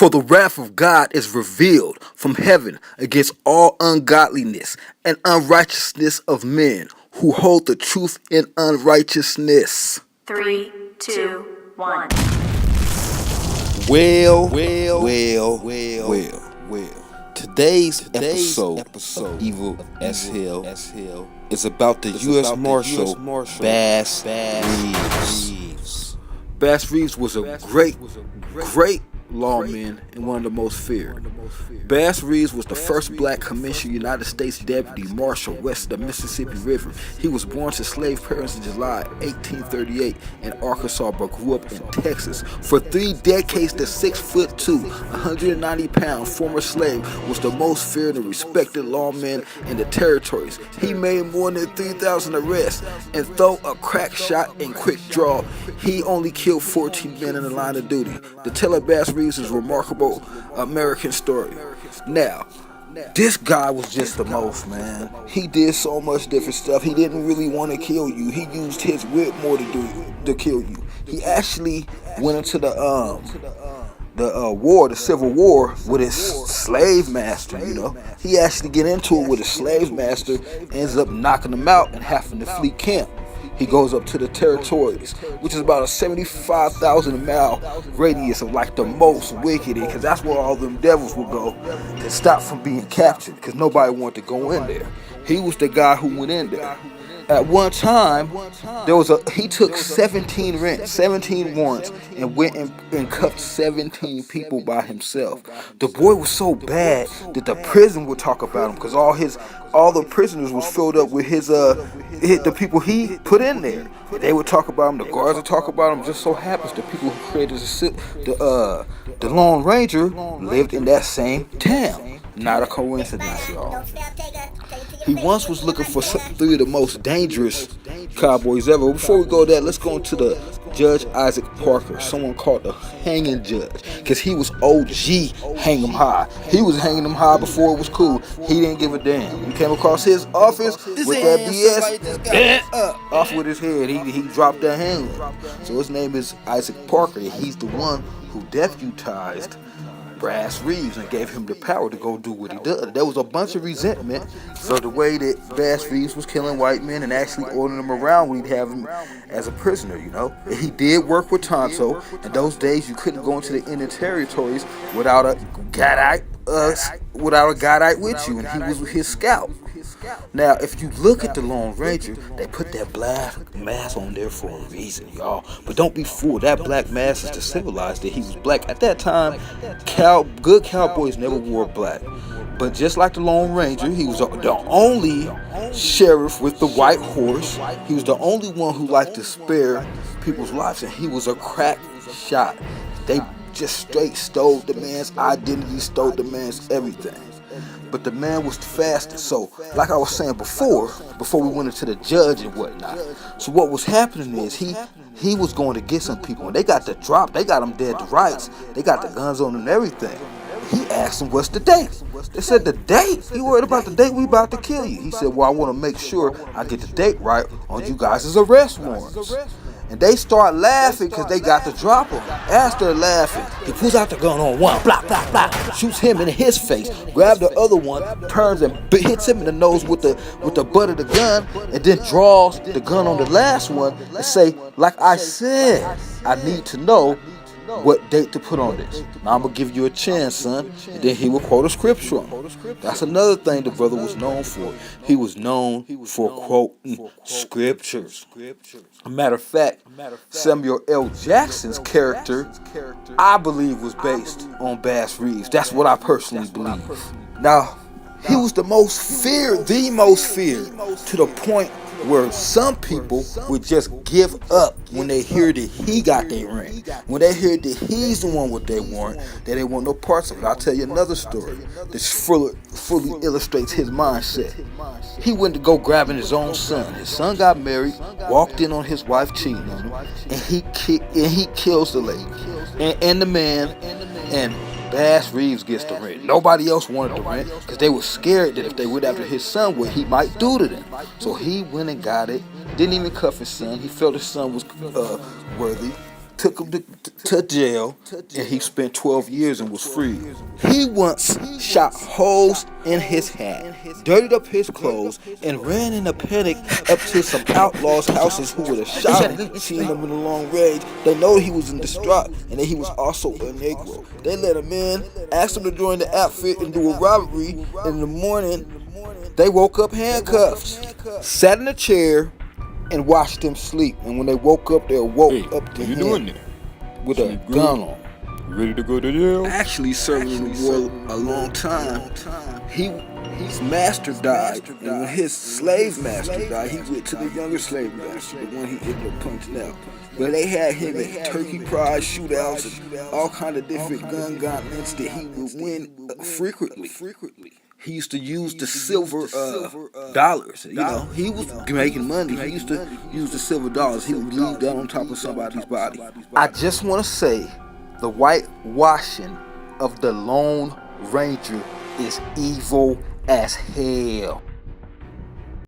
For the wrath of God is revealed from heaven against all ungodliness and unrighteousness of men who hold the truth in unrighteousness. Three, two, one. Well. Today's episode of Evil as Hell is about the U.S. Marshal Bass Reeves. Bass Reeves was a great lawman and one of the most feared. Bass Reeves was the first black commissioner United States deputy marshal west of the Mississippi River. He was born to slave parents in July 1838 in Arkansas, but grew up in Texas. For 3 decades, the 6'2", 190-pound former slave was the most feared and respected lawman in the territories. He made more than 3,000 arrests, and though a crack shot and quick draw, he only killed 14 men in the line of duty. The tale of Bass Reeves is a remarkable American story. Now, this guy was just the most, man. He did so much different stuff. He didn't really want to kill you. He used his wit more to kill you. He actually went into the Civil War with his slave master, you know. He actually get into it with his slave master, ends up knocking him out and having to flee camp. He goes up to the territories, which is about a 75,000 mile radius of like the most wicked, because that's where all them devils would go to stop from being captured, because nobody wanted to go in there. He was the guy who went in there. At one time, he took 17 warrants and went and cuffed 17 people by himself. The boy was so bad that the prison would talk about him, because all the prisoners was filled up with the people he put in there. They would talk about him. The guards would talk about him. Just so happens the people who created the Lone Ranger lived in that same town. Not a coincidence, y'all. He once was looking for 3 of the most dangerous cowboys ever. Before we go there, let's go into the Judge Isaac Parker, someone called the Hanging Judge, because he was OG hang 'em high. He was hanging them high before it was cool. He didn't give a damn. You came across his office with that BS, off with his head. He dropped that hand. So his name is Isaac Parker. He's the one who deputized Bass Reeves and gave him the power to go do what he did. There was a bunch of resentment for the way that Bass Reeves was killing white men and actually ordering them around when he'd have him as a prisoner, you know. He did work with Tonto. In those days, you couldn't go into the Indian territories without a Gadite with you, and he was his scout. Now, if you look at the Lone Ranger, they put that black mask on there for a reason, y'all. But don't be fooled. That black mask is to symbolize that he was black. At that time, good cowboys never wore black. But just like the Lone Ranger, he was the only sheriff with the white horse. He was the only one who liked to spare people's lives, and he was a crack shot. They just straight stole the man's identity, stole the man's everything. But the man was the fastest. So, like I was saying before we went into the judge and whatnot. So what was happening is he was going to get some people, and they got the drop. They got them dead to rights. They got the guns on them and everything. He asked them, what's the date? They said, the date? You worried about the date? We about to kill you. He said, well, I want to make sure I get the date right on you guys' arrest warrants. And they start laughing because they got to drop him. As they're laughing, he pulls out the gun on one, blah, blah, blah, shoots him in his face, grabs the other one, turns and hits him in the nose with the butt of the gun, and then draws the gun on the last one and say, like I said, I need to know what date to put on this. Now I'm going to give you a chance, son. And then he will quote a scripture on it. That's another thing the brother was known for. He was known for quoting scriptures. A matter of fact, Samuel L. Jackson's character, I believe, was based on Bass Reeves. That's what I personally believe. Now, he was the most feared, to the point where some people would just give up when they hear that he got their ring. When they hear that he's the one with their warrant, they didn't want no parts of it. I'll tell you another story that fully illustrates his mindset. He went to go grabbing his own son. His son got married, walked in on his wife cheating on him, and he kills the lady and the man, and Bass Reeves gets the rent. Nobody else wanted the rent because they were scared that if they went after his son, what he might do to them. So he went and got it. Didn't even cuff his son. He felt his son was worthy. took him to jail, and he spent 12 years and was freed. He once shot holes in his hat, dirtied up his clothes, and ran in a panic up to some outlaws' houses who would have shot him. Seeing him in a long range, they know he was in distraught and that he was also a Negro. They let him in, asked him to join the outfit and do a robbery. In the morning, they woke up handcuffed, sat in a chair, and watched him sleep. And when they woke up, they woke up to him with a gun on. Ready to go to jail? Actually serving in the war a long time. His master died, and when his slave master died, he went to the younger slave master, the one he ended up punching out. But they had him at turkey prize shootouts and all kind of different gun gauntlets that he would win frequently. He used to use the silver dollars. You know, he was making money. He used to use the silver dollars. He would leave that on top of somebody's body. I just want to say, the whitewashing of the Lone Ranger is evil as hell.